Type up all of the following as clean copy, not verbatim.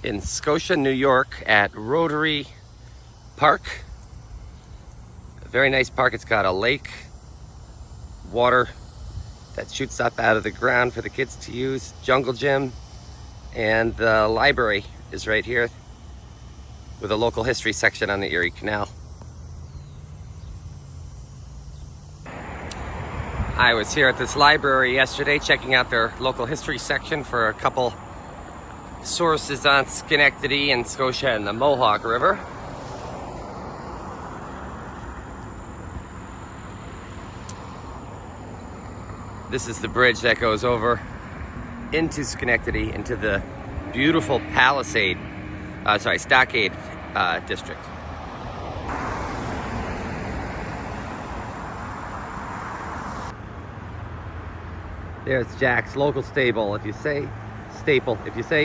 in Scotia, New York at Rotary Park. A very nice park. It's got a lake, water that shoots up out of the ground for the kids to use, jungle gym, and the library is right here with a local history section on the Erie Canal. I was here at this library yesterday checking out their local history section for a couple sources on Schenectady and Scotia and the Mohawk River. This is the bridge that goes over into Schenectady, into the beautiful stockade district. There's Jack's local stable. If you say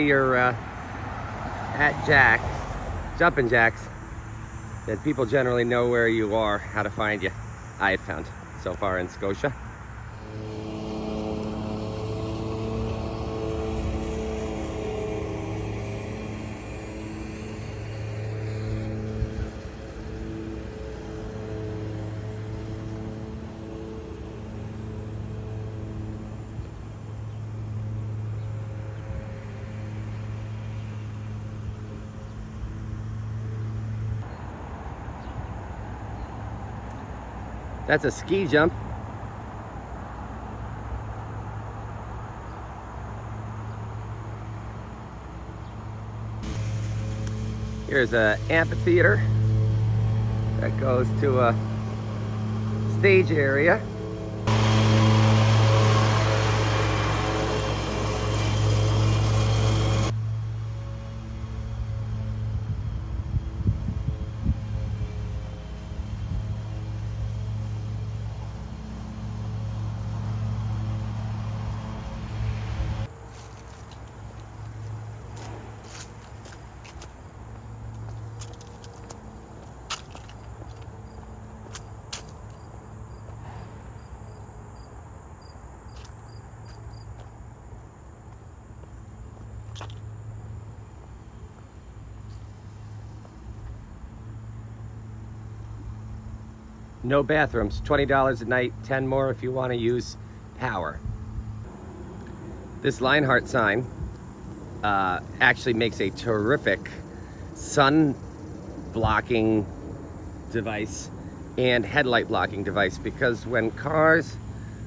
you're at Jack's, Jumpin Jacks, then people generally know where you are, how to find you. I have found so far in Scotia. That's a ski jump. Here's an amphitheater that goes to a stage area. No bathrooms, $20 a night, 10 more if you want to use power. This Lionheart sign actually makes a terrific sun blocking device and headlight blocking device, because when cars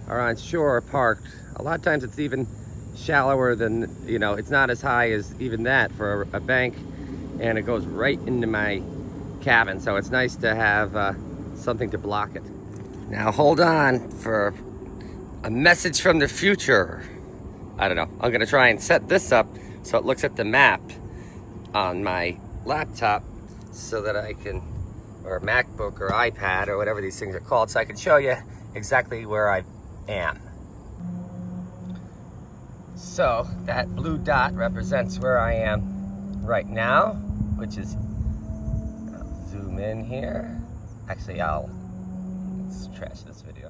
are on shore parked, a lot of times it's even shallower than, it's not as high as even that for a bank, and it goes right into my cabin, so it's nice to have something to block it. Now hold on for a message from the future. I don't know, I'm gonna try and set this up so it looks at the map on my laptop so that I can, or MacBook or iPad or whatever these things are called, so I can show you exactly where I am. So that blue dot represents where I am right now, which is, I'll zoom in here. Actually, let's trash this video.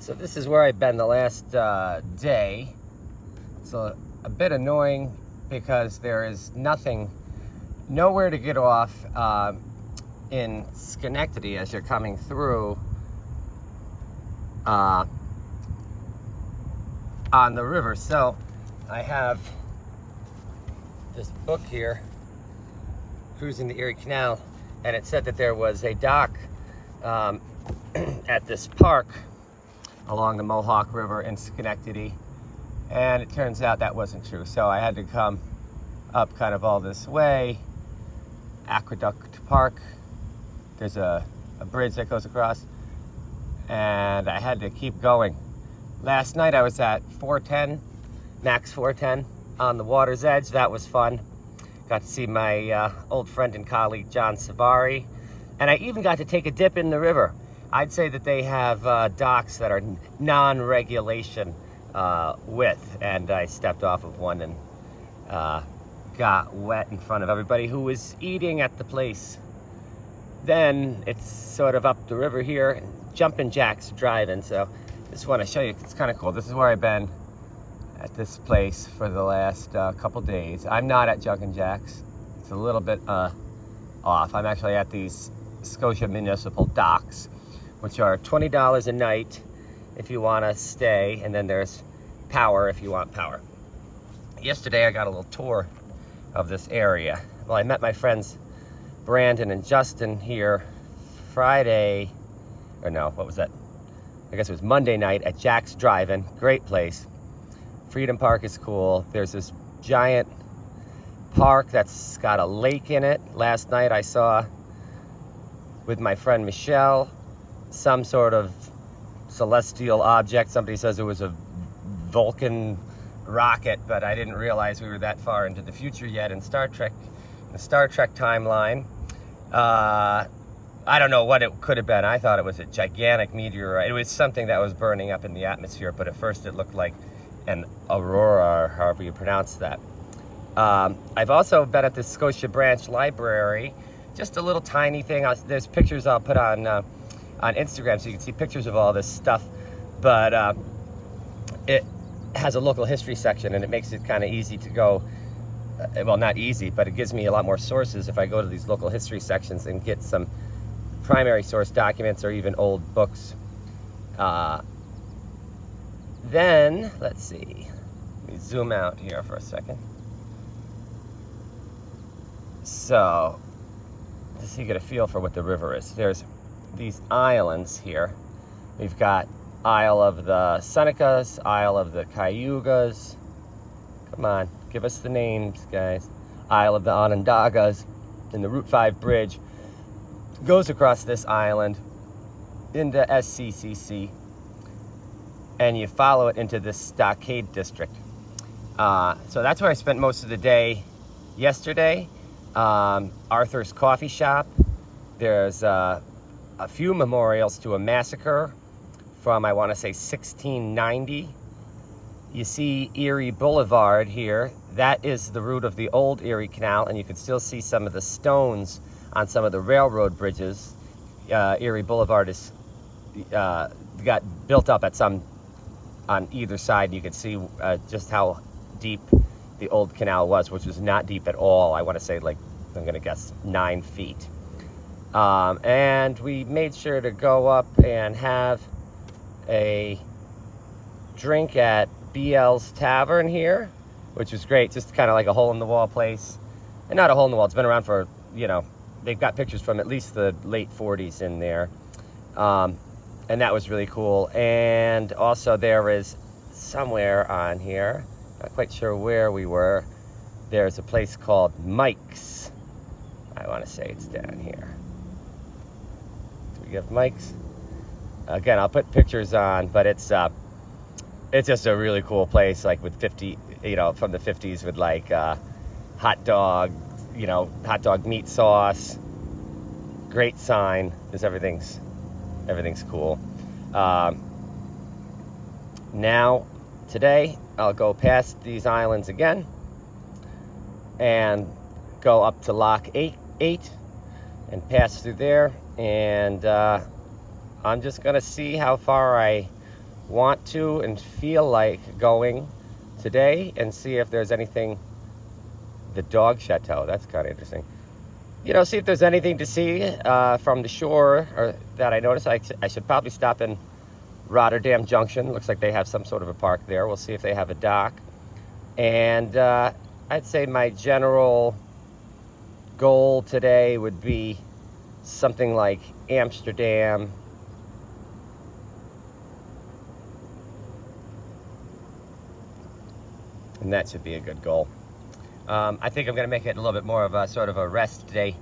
So this is where I've been the last day. It's a bit annoying because there is nowhere to get off in Schenectady as you're coming through on the river. So I have this book here, Cruising the Erie Canal, and it said that there was a dock at this park along the Mohawk River in Schenectady, and it turns out that wasn't true. So I had to come up kind of all this way, Aqueduct Park. There's a bridge that goes across, and I had to keep going. Last night I was at 410, max 410 on the water's edge. That was fun. Got to see my old friend and colleague, John Savari. And I even got to take a dip in the river. I'd say that they have docks that are non-regulation width. And I stepped off of one and got wet in front of everybody who was eating at the place. Then it's sort of up the river here, and Jumpin Jacks driving. So just want to show you, it's kind of cool. This is where I've been at this place for the last couple days. I'm not at Jumpin Jacks. It's a little bit off. I'm actually at these Scotia Municipal Docks, which are $20 a night if you want to stay, and then there's power if you want power. Yesterday I got a little tour of this area. Well, I met my friends Brandon and Justin here Friday, or no, what was that? I guess it was Monday night at Jack's Drive-In. Great place. Freedom Park is cool. There's this giant park that's got a lake in it. Last night I saw with my friend Michelle some sort of celestial object. Somebody says it was a Vulcan rocket, but I didn't realize we were that far into the future yet in Star Trek, the Star Trek timeline. I don't know what it could have been. I thought it was a gigantic meteorite. It was something that was burning up in the atmosphere, but at first it looked like an aurora, or however you pronounce that. I've also been at the Scotia Branch Library, just a little tiny thing. There's pictures I'll put on Instagram so you can see pictures of all this stuff, but it has a local history section, and it makes it kind of easy to go, well, not easy, but it gives me a lot more sources if I go to these local history sections and get some primary source documents or even old books. Then, let's see, let me zoom out here for a second. So, so you get a feel for what the river is. There's these islands here. We've got Isle of the Senecas, Isle of the Cayugas. Come on, give us the names, guys. Isle of the Onondagas, and the Route 5 bridge goes across this island into SCCC, and you follow it into this stockade district. So that's where I spent most of the day yesterday. Arthur's Coffee Shop. There's a few memorials to a massacre from, I want to say, 1690. You see Erie Boulevard here. That is the route of the old Erie Canal, and you can still see some of the stones on some of the railroad bridges. Erie Boulevard is got built up at some on either side. You can see just how deep the old canal was, which was not deep at all. I want to say, like, I'm going to guess 9 feet. And we made sure to go up and have a drink at BL's Tavern here, which was great. Just kind of like a hole-in-the-wall place. And not a hole in the wall. It's been around for, you know, they've got pictures from at least the late 40s in there. And that was really cool. And also there is somewhere on here, not quite sure where we were, there's a place called Mike's. I want to say it's down here. Do we have Mike's? Again, I'll put pictures on, but it's just a really cool place, like with 50, you know, from the 50s with like hot dog, you know, hot dog meat sauce. Great sign, because everything's cool. Now, today, I'll go past these islands again and go up to Lock 8 and pass through there, and I'm just gonna see how far I want to and feel like going today, and see if there's anything. The dog chateau, that's kind of interesting. You know, see if there's anything to see from the shore, or that I noticed. I should probably stop in Rotterdam Junction. Looks like they have some sort of a park there. We'll see if they have a dock. And I'd say my general goal today would be something like Amsterdam, and that should be a good goal. I think I'm going to make it a little bit more of a sort of a rest day